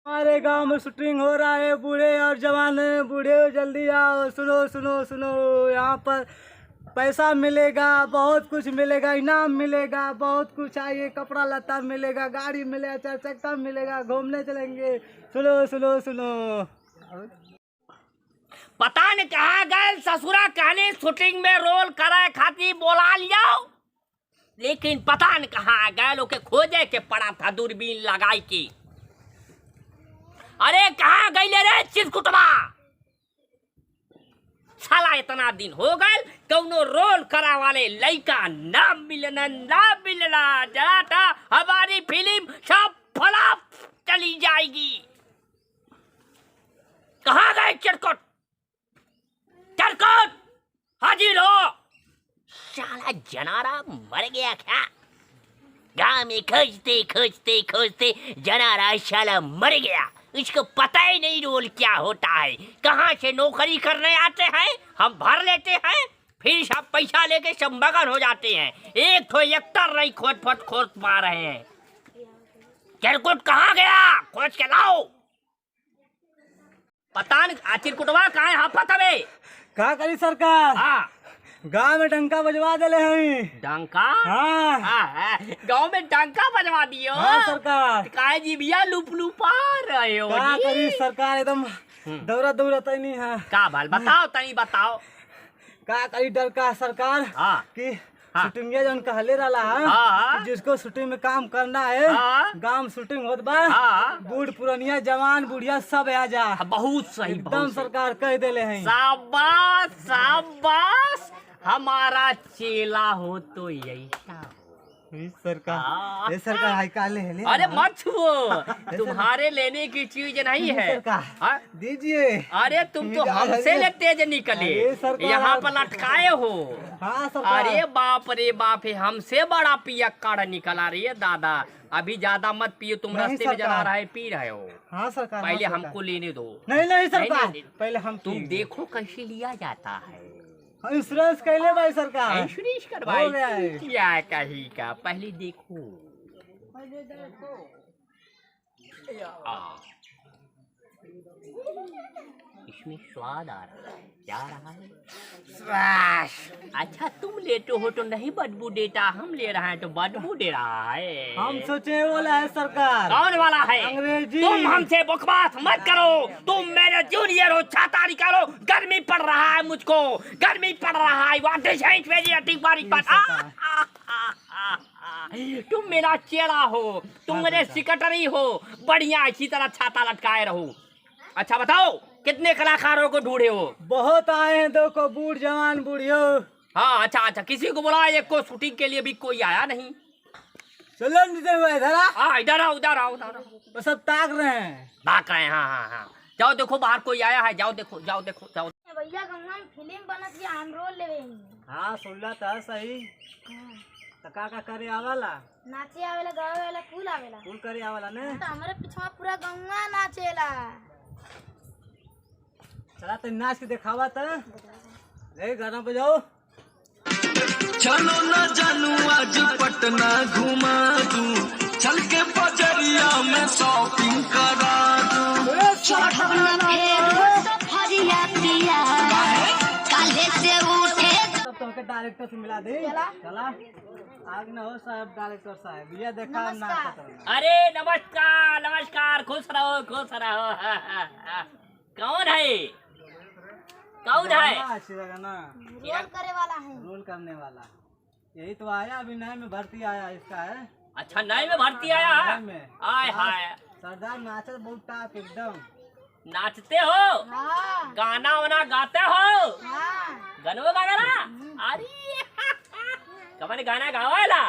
हमारे गांव में शूटिंग हो रहा है। बूढ़े और जवान, बूढ़े जल्दी आओ, सुनो सुनो सुनो। यहाँ पर पैसा मिलेगा, बहुत कुछ मिलेगा, इनाम मिलेगा, बहुत कुछ। आइए, कपड़ा लता मिलेगा, गाड़ी मिलेगा, चार चक्का मिलेगा, घूमने चलेंगे। सुनो सुनो सुनो। पता नहीं कहाँ गए ससुरा, कहने शूटिंग में रोल करे खातिर बोला लिया, लेकिन पता नहीं कहाँ गए। लोग के खोजे के पड़ा था दूरबीन लगाई की। अरे कहाँ गई ले रे चिरकुटवा, साला इतना दिन हो गए कौनो रोल करा वाले लड़का ना मिलना जरा था। हमारी फिल्म सब फ्लॉप चली जाएगी। कहाँ गए चिरकुट, चिरकुट हाजिर हो। साला जनारा मर गया क्या? गांव में खोजते खोजते खोजते जनारा साला मर गया। इसको पता ही नहीं रोल क्या होता है। कहाँ से नौकरी करने आते हैं, हम भर लेते हैं, फिर सब पैसा लेके सब मगन हो जाते हैं। एक तो एक्टर नहीं खोज पा रहे हैं। चिरकुट कहाँ गया, खोज के लाओ। पता नहीं चिरकुटवा कहाँ है। हाँ पता है क्या करी सरकार? हाँ गांव में डंका बजवा दिले हैं। डंका? हाँ गांव में डंका बजवा दियो। हाँ सरकार। काय जी भैया लुपा रहे हो क्या जी? करी सरकार, एकदम दौरा तनी है। का भाल बताओ, तनी बताओ। क्या करी डर का सरकार हाँ कि हाँ। शूटिंग जौन कहले रहा है, हाँ। जिसको शूटिंग में काम करना है, हाँ। गांव में शूटिंग होत बा, हाँ। बूढ़ पुरनिया जवान बुढ़िया सब आ जा। बहुत सही, एकदम बहुत सही। सरकार कह देले हैं। शाबाश शाबाश, हमारा चेला हो तो यही सरकार, ये सरकार हाई काले है। अरे मत छुओ, तुम्हारे लेने की चीज नहीं है। सरकार दीजिए। अरे तुम तो हमसे ले तेज निकले, यहाँ पर लटकाए हो। हाँ सरकार। अरे बाप रे बाप, हमसे बड़ा पियक्कड़ निकला रे दादा। अभी ज्यादा मत पियो, तुम रास्ते में जना रहा है पी रहे हो। हाँ सरकार। पहले हमको लेने दो। नहीं सरकार, पहले हम तुम देखो कैसे लिया जाता है। इंश्योरेंस कैले भाई सरकार, इंश्योरेंस करवाई क्या कहीं का, पहले देखो। इसमें स्वाद आ रहा है, क्या रहा है? अच्छा तुम लेते हो तो नहीं बदबू देता, हम ले रहे हैं तो बदबू दे रहा है। हम सोचे वाला है सरकार। कौन वाला है? अंग्रेजी। तुम हमसे बकवास मत करो, तुम मेरे जूनियर हो। छाता निकालो, गर्मी पड़ रहा है मुझको, गर्मी पड़ रहा है। तुम मेरा चेला हो, तुम मेरे सिकटरी हो, बढ़िया इसी तरह छाता लटकाए रहो। अच्छा बताओ, कितने कलाकारों को ढूंढे हो? बहुत आए हैं, दो को बूढ़ जवान बूढ़ियो। हाँ अच्छा, किसी को बुला, एक को शूटिंग के लिए भी कोई आया नहीं। चलो इधर आ। हाँ इधर आओ, उधर आओ, उधर आओ। वो सब ताक रहे हैं, भाग रहे हैं। हाँ जाओ देखो, बाहर कोई आया है, जाओ देखो, जाओ देखो, जाओ। भैया गंगा में फिल्म बनत है, हम रोल लेवे। हाँ सुनला था सही। तो का करे आवाला? नाचे आवेला, गावे वाला, फूल आवेला, फूल करे आवाला ने। तो हमारे पिछवा पूरा गंगा नाचेला। चला तो नाच के दिखावा था। ले गाना बजाओ। चलो ना जानू आज पटना घुमा दूं, चल के बजरिया में शॉपिंग करा दूं। तो डायरेक्टर से मिला दे। चला आग न हो साहब, डायरेक्टर साहब भैया देखा ना। अरे नमस्कार नमस्कार, खुश रहो खुश रहो। कौन है, कौन है? रोल करे वाला है, रोल करने वाला यही तो आया, अभी नए में भर्ती आया इसका है। अच्छा नए में भर्ती आया है? आय हाय, सरदार नाचत बहुत टाप एकदम। नाचते हो? हाँ गाना वाना गाते हो? हाँ। गनो गाना? अरे कमन गाना गावाला?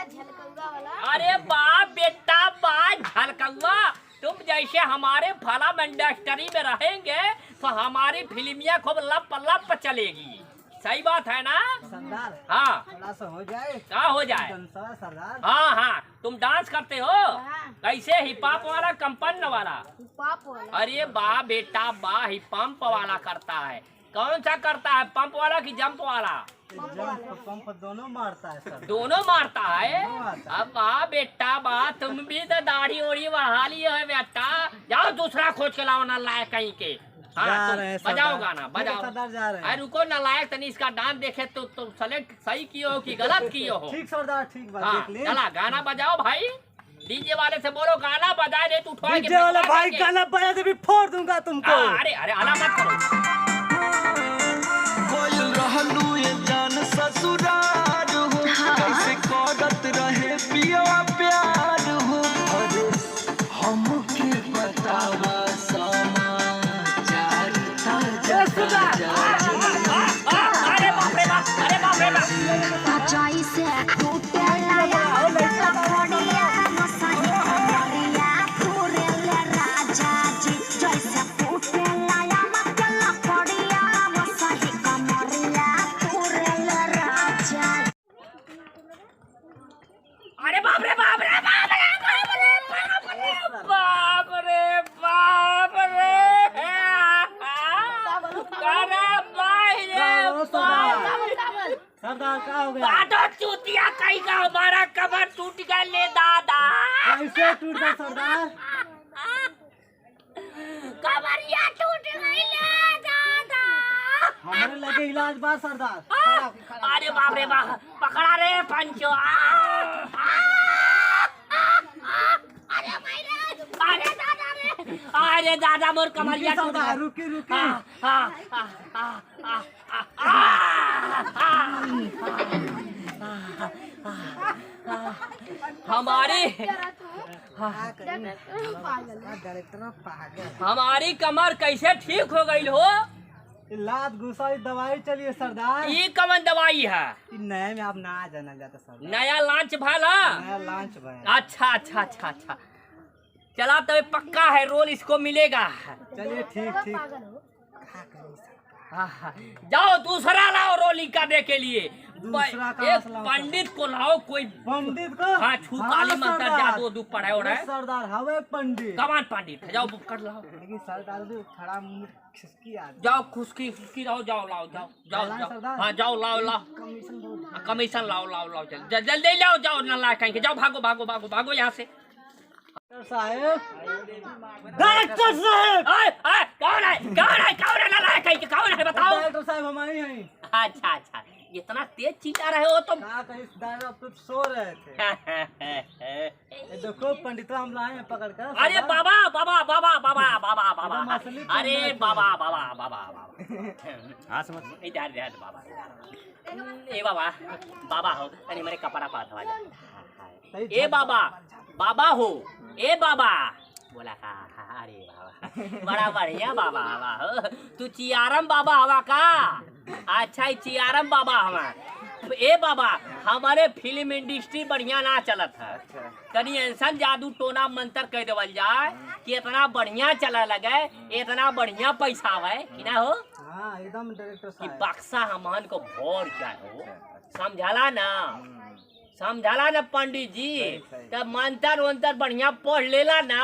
झलकौआ वाला। अरे बाप बेटा बा झलकौआ, तुम जैसे हमारे फिल्म इंडस्ट्री में रहेंगे तो हमारी फिल्मियाँ खूब लप लप चलेगी। सही बात है ना सरदार? हाँ थोड़ा सा हो जाए। क्या हो जाए? सरदार हाँ तुम डांस करते हो कैसे? हिप हॉप वाला, कंपन वाला? पाप वाला। अरे बा बेटा बा, हिप हॉप वाला करता है। कौन सा करता है, पंप वाला कि जंप वाला? जंप पंप दोनों मारता है सर। दोनों मारता है। दोनों मारता अब वाह बेटा वाह, तुम भी तो दाढ़ी ओढ़ी बढ़ा लिए है बेटा। जाओ दूसरा खोज के लाओ ना लायक कहीं के। हाँ, जा तुम रहे हैं बजाओ सरदार। गाना ठीक है, बजाओ। सरदार जा रहे अरे हैं। रुको ना लायक, तनी इसका डांस देखे तो सेलेक्ट सही किए हो कि गलत किए हो। ठीक सरदार, ठीक बात हाँ देख ले। चला गाना बजाओ भाई। डीजे वाले से बोलो गाना बजा दे, तू उठवा के डीजे वाला बिठा भाई देंगे। गाना बजा दे, भी फोड़ दूंगा तुमको। हाँ, अरे अरे अला मत करो। कोयल रहलू ये जान ससुरार हो, कैसे करत रहे पिया प्यार हो। अरे हमके बतावा समाचार अरे बाप रे बाप, अरे बाप रे बाप। जैसे टूटेला या लकड़िया मसाही कमरिया टूरेले राजा जी। जैसे टूटेला या लकड़िया मसाही कमरिया टूरेले राजा। अरे बाप रे बाप रे बाप रे बाप रे बाप रे बाप रे बाप रे। अरे भाई रे बाप। सरदार क्या हो गया? बाटो चूतिया कहीं का हमारा कमर टूट गया ले दादा। कैसे टूट गया सरदार? कमरिया टूट गई ले दादा। हमारे लगे इलाज बा सरदार। अरे बाप रे बाप, पकड़ा रे पंचो। अरे दादा रे, अरे दादा मोर कमरिया टूट सरदार गया। रुकी रुकी। हमारी हमारी कमर कैसे ठीक हो गई हो? इलाज घुसा दवाई चलिए सरदार। ये कमन दवाई है? इ नए में आप ना जाना जाता सरदार। नया लॉन्च भाला। नया लॉन्च भाई। अच्छा अच्छा अच्छा अच्छा, चला तब पक्का है रोल इसको मिलेगा। चलिए ठीक ठीक। जाओ दूसरा लाओ रोली करने के लिए। दूसरा का एक मसला पंडित को लाओ कोई। पंडित को? हाँ, छू काली मंत्र सरदार। जादू दू पढ़ाए हो रहा है। सरदार हवे पंडित। कमान पंडित जाओ बुक कर लाओ। लेकिन सरदार भी खड़ा मुंह खिसकी आदमी। जाओ खुशकी खुशकी रहो, जाओ लाओ जाओ जाओ लाए जाओ। सरदार? हाँ जाओ लाओ लाओ कमीशन बहुत। कमीशन लाओ लाओ लाओ, जल्दी लाओ, जाओ ना ला कहीं के, जाओ भागो भागो भागो भागो यहाँ से। साहब, डायरेक्टर साहब। कौन है कौन है कौन है, ना ला कहीं के कौन है बताओ। डायरेक्टर साहब हमारे हैं। अच्छा अच्छा, इतना तेज चिल्ला रहे हो तुम। कहा कहीं दादा आप तो सो रहे थे। ये देखो पंडितवा हम लाए हैं पकड़ कर। अरे बाबा बाबा बाबा बाबा बाबा बाबा, एकदम असली पंडित अरे है। बाबा बाबा बाबा बाबा। हाँ समझ इधर इधर बाबा। ए बाबा बाबा हो, अरे मेरे कपड़ा पास आ जा। ए बाबा बाबा हो, ए बाबा बोला का। अरे बाबा बड़ा बढ़िया बाबा हवा हो तू। चियारम बाबा हवा का? अच्छा ही चियारम बाबा हवा। ए बाबा हमारे फिल्म इंडस्ट्री बढ़िया ना चलत है। तनी ऐसा जादू टोना मंत्र कह देवल जाए कि इतना बढ़िया चला लगे, इतना बढ़िया पैसा आवे कि ना हो हाँ एकदम डायरेक्टर कि साहब। बक्सा हमन को भोर जाए हो। समझाला ना, समझाला ना पंडित जी। तब मंत्र वंत्र बढ़िया पढ़ लेला ना।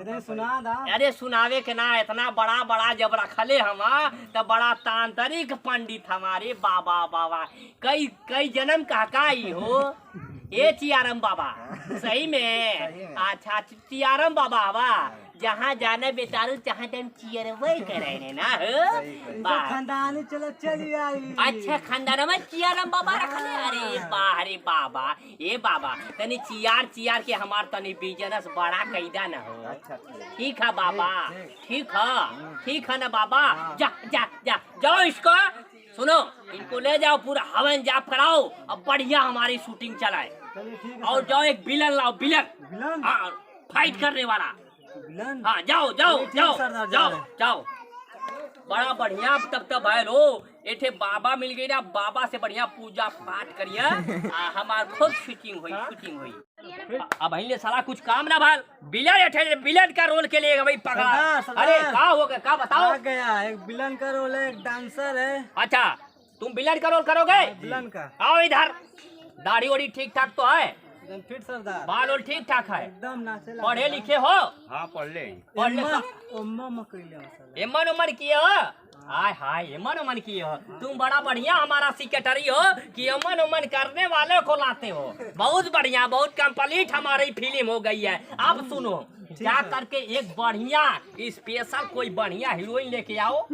इधर सुना दा। अरे सुनावे के ना, इतना बड़ा बड़ा जब रखले हम तब बड़ा तांत्रिक पंडित हमारे बाबा बाबा। कई कई जन्म कहकाई हो। ए चियारम बाबा सही में? अच्छा चियारम बाबा हवा, जहाँ जाने बेचारू जहाँ तुम चियरवे करे ना हो। इनका खानदानी चलो चली आई। अच्छा खानदान में चियारम बाबा रखले। अरे वाह रे बाबा, ए बाबा तनी चियार चियार के हमार तनी बिजनेस बड़ा कैदा न हो। अच्छा ठीक है बाबा, ठीक है ना बाबा। जा जा जा जाओ, इसको सुनो, इनको ले जाओ, पूरा हवन जाप कराओ, अब बढ़िया हमारी शूटिंग चलाए। चलिए ठीक है। और जाओ एक विलन लाओ, विलन। विलन? हाँ फाइट करने वाला। विलन? हाँ जाओ जाओ ठीक जाओ सरदार, जा जाओ रहे हैं। जाओ। बड़ा बढ़िया तब तक भाई लो एठे बाबा मिल गई ना, बाबा से बढ़िया पूजा पाठ करिए। हमार खुद शूटिंग हुई। अब अहिले साला कुछ काम ना भाल। विलन एठे विलन का रोल के लिए भाई पकड़ा। सरदार, सरदार। अरे का हो गया, का बताओ। आ गया एक विलन का रोल है, एक डांसर है। अच्छा तुम विलन का रोल करोगे? विलन का आओ इधर। दाढ़ी वाड़ी ठीक ठाक तो है? एकदम फिट सरदार। बाल और ठीक ठाक है? एकदम नाचे लगा। पढ़े लिखे हो? हाँ पढ़ ले। पढ़ ले उम्मा मकइले हो सरदार। एमन उमर किए हो? हाय हाय मन उमन की हो तुम, बड़ा बढ़िया हमारा सेक्रेटरी हो कि अमन उमन करने वाले को लाते हो। बहुत बढ़िया, बहुत कंप्लीट हमारी फिल्म हो गई है। अब सुनो, जा करके एक बढ़िया स्पेशल कोई बढ़िया हीरोइन लेके आओ।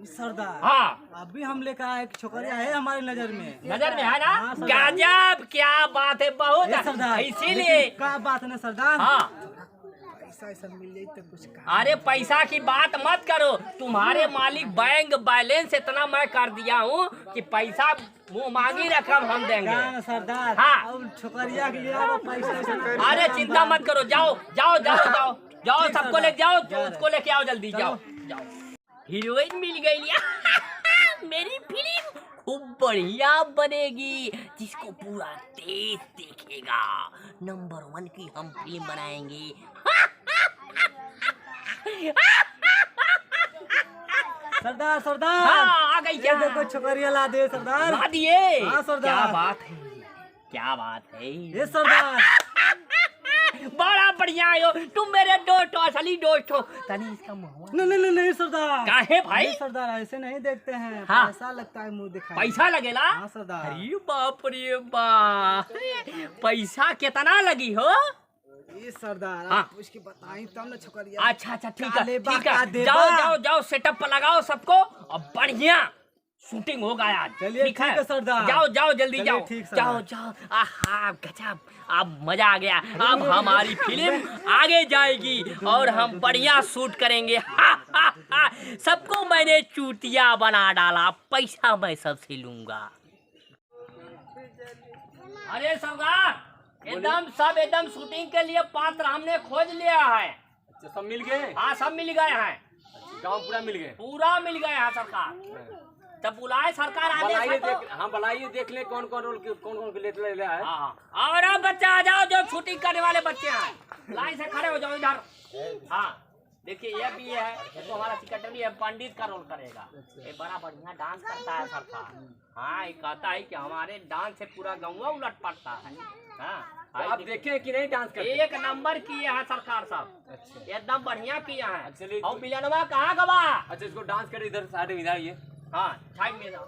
सरदार हाँ, अभी हम लेकर आए एक छोकरिया है हमारी नजर में। नजर में है ना? हाँ, सरदार। गजब, क्या बात है, ए, बहुत सरदार इसीलिए। क्या बात है ना सरदार। हाँ, पैसा ऐसा मिल जाए तो कुछ अरे पैसा की बात मत करो, तुम्हारे मालिक बैंक बैलेंस इतना मैं कर दिया हूँ कि पैसा मुँह मांगी रकम हम देंगे। ना सरदार। हाँ। अब छोकरिया के लिए अब पैसा ऐसा अरे चिंता मत करो, जाओ जाओ जाओ जाओ जाओ, ठीक है, सबको ले जाओ, जा रहे। उसको लेके आओ जल्दी, जाओ जाओ। हीरोइन मिल गई लिया। मेरी फिल्म खूब बढ़िया बनेगी, जिसको पूरा देश देखेगा। नंबर 1 की हम फिल्म बनाएंगे। सरदार सरदार। हाँ, आ गई ये क्या? देखो छोकरिया ला दे सरदार। ला दिए? हाँ, सरदार। क्या बात है, क्या बात है। ये सरदार बड़ा बढ़िया हो तुम, मेरे दोस्त हो, असली दोस्त हो। तनी इसका मुँह नहीं सरदार। काहे भाई? नहीं सरदार, ऐसे नहीं देखते हैं। हाँ। पैसा लगता है मुंह दिखाई। पैसा लगेला? हाँ सरदार। अरे बाप रे बाप, पैसा कितना लगी हो? ये सरदार हाँ। आप उसकी बताई तब ना छोकरिया। अच्छा अच्छा, ठीक का है लेबा, ठीक का है, देबा। जाओ जाओ जाओ, सेटअप पर लगाओ सबको और बढ़िया शूटिंग होगा आज। चलिए, ठीक है सरदार। जाओ जाओ जल्दी चलिए, जाओ, ठीक सरदार। जाओ जाओ। आहा गजब, अब मजा आ गया। अब हमारी फिल्म आगे जाएगी और हम बढ़िया शूट करेंगे। हा, हा, हा। सबको मैंने चूतिया बना डाला, पैसा मैं सबसे लूंगा। अरे सौगात, एकदम शूटिंग के लिए पात्र हमने खोज लिया है। अच्छा, सब मिल गए? हाँ, सब मिल गए हैं, गांव पूरा मिल गए? पूरा मिल गए हैं सरकार। तब बुलाए सरकार आदेश बनाइए है तो। देख, हाँ बनाइए, देख ले कौन कौन रोल कौन कौन ले रहा है। हाँ, और अब बच्चा आ जाओ, जो शूटिंग करने वाले बच्चे हैं लाइन से खड़े हो जाओ इधर। हाँ, देखिए ये भी है, ये तो हमारा सेक्रेटरी है, पंडित का रोल करेगा। ये बड़ा बढ़िया डांस करता है सरकार। हाँ, ये कहता है कि हमारे डांस से पूरा गाँव उलट पड़ता है। हाँ, तो आप देखे कि नहीं डांस करते? एक नंबर किए हैं सरकार साहब, अच्छा एकदम बढ़िया किए हैं। चलिए। और मिलनवा कहाँ गवा? अच्छा, इसको डांस करे इधर साइड में, इधर ये हाँ, साइड में जाओ।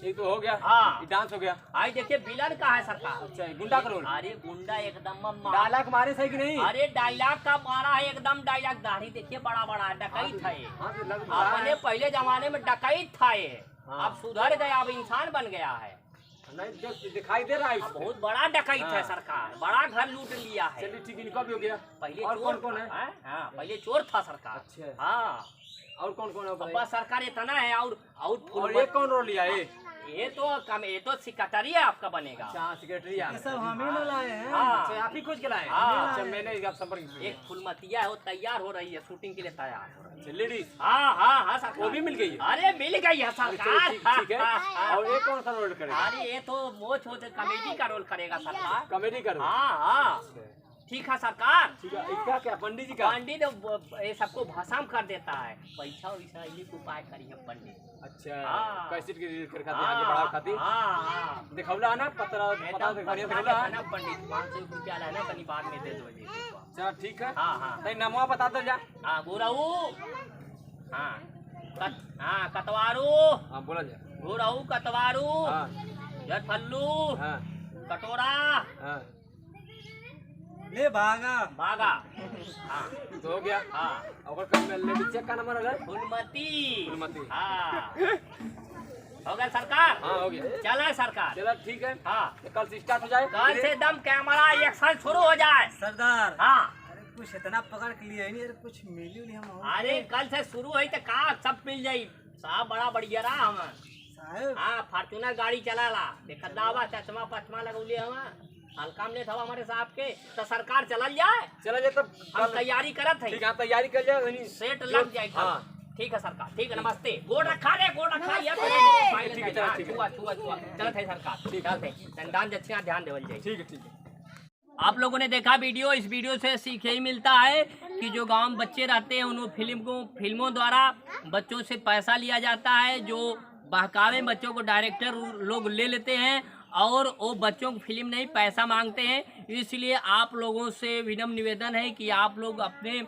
एक तो हो गया। हाँ। ये डांस हो गया। आई देखिए विलन का है सरकार। अच्छा, ये गुंडा का रोल। अरे गुंडा एकदम डायलॉग मारे सही कि नहीं? अरे डायलॉग का मारा है एकदम, डायलॉग दाढ़ी देखिए बड़ा बड़ा डकैत था ये। हाँ, तो लग रहा अपने है। पहले जमाने में डकैत था ये, हाँ। अब सुधर गया, अब इंसान बन गया है। नहीं, जो दिखाई दे रहा है अब इसमें। बहुत बड़ा डकैत है हाँ। सरकार, बड़ा घर लूट लिया है। चलिए ठीक है, इनका भी हो गया। पहले और चोर कौन कौन था, है? हाँ, पहले चोर था सरकार। अच्छा। हाँ, और कौन कौन है अब बताइए? बस सरकार इतना है। और और ये कौन रोल लिया ये? ये तो सेक्रेटरी है आपका बनेगा। अच्छा, सेक्रेटरी ये सब हम ही लोग लाए हैं। हाँ। अच्छा, आप ही खोज के लाए? हाँ। अच्छा, मैंने इसका संपर्क किया। एक फुलमतिया है, वो तैयार हो रही है, शूटिंग के लिए तैयार। अच्छा, लेडीज हाँ हाँ हाँ सरकार, वो भी मिल गई है? अरे मिल गई है चलिए, सरकार। ठीक है। हाँ, हाँ, और ये कौन सा रोल करेगा? अरे ये तो मोच होते कॉमेडी का रोल करेगा सरकार। कॉमेडी का रोल। हाँ हाँ, ठीक है सरकार। ठीक है, इसका क्या पंडित जी का? पंडित ये सबको भसाम कर देता है, पैसा वैसा ये उपाय करिए पंडित। अच्छा, हाँ। कैसेट के रिलीज कर खाती आगे बढ़ाओ खाती। हाँ हाँ, दिखौला है ना, पता एकदम दिखौला बढ़िया है ना पंडित, 500 रुपया लेना, कनी बाद में दे दो जी। अच्छा, ठीक है। हाँ हाँ तो नमवा बता दो जा। हाँ, गुरऊ। हाँ, हाँ कतवारू, हाँ, बोला जा। गुरऊ कतवारू, हाँ जटफल्लू, हाँ कटोरा, हाँ, ले भागा। भागा। हाँ तो हो गया। हाँ, और कल में लेडीज चेक का नंबर है? फुलमती। फुलमती। हाँ, हो गया सरकार। हाँ, हो गया। चला सरकार। चलो ठीक है। हाँ, तो कल से स्टार्ट हो जाए। कल से दम कैमरा एक्शन शुरू हो जाए। सरदार हाँ, अरे कुछ इतना पकड़ के लिए नहीं, अरे कुछ मिली उली हम और। अरे कल से शुरू है तो का सब मिल जाई। साहब बड़ा बढ़िया रहा हम। साहब हाँ, फॉर्चूनर गाड़ी चलाला, देखा दावा चश्मा पचमा लगौले हम, हल्का में था हमारे साहब के, तो सरकार चलल जाए। चला जाए तब हम कल। तैयारी करत है, ठीक है, हाँ, तैयारी कर जाए वहीं। सेट लग जाए। हाँ। ठीक है सरकार, ठीक है, नमस्ते। गोड़ रखा रे, गोड़ रखा यार। ठीक है, चलो, ठीक है। छुआ छुआ छुआ चलत है सरकार। ठीक है, दान दक्षिणा ध्यान देवल जाए। ठीक है, ठीक है। आप लोगों ने देखा वीडियो, इस वीडियो से सीख यही मिलता है कि जो गांव में बच्चे रहते हैं उन फिल्मों द्वारा बच्चों से पैसा लिया जाता है, जो बहकावे बच्चों को डायरेक्टर लोग ले लेते हैं और वो बच्चों को फिल्म नहीं पैसा मांगते हैं। इसलिए आप लोगों से विनम्र निवेदन है कि आप लोग अपने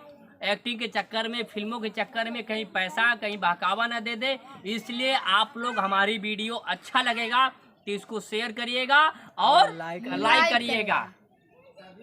एक्टिंग के चक्कर में, फिल्मों के चक्कर में कहीं पैसा कहीं बहकावा ना दे दे। इसलिए आप लोग हमारी वीडियो अच्छा लगेगा तो इसको शेयर करिएगा और लाइक करिएगा।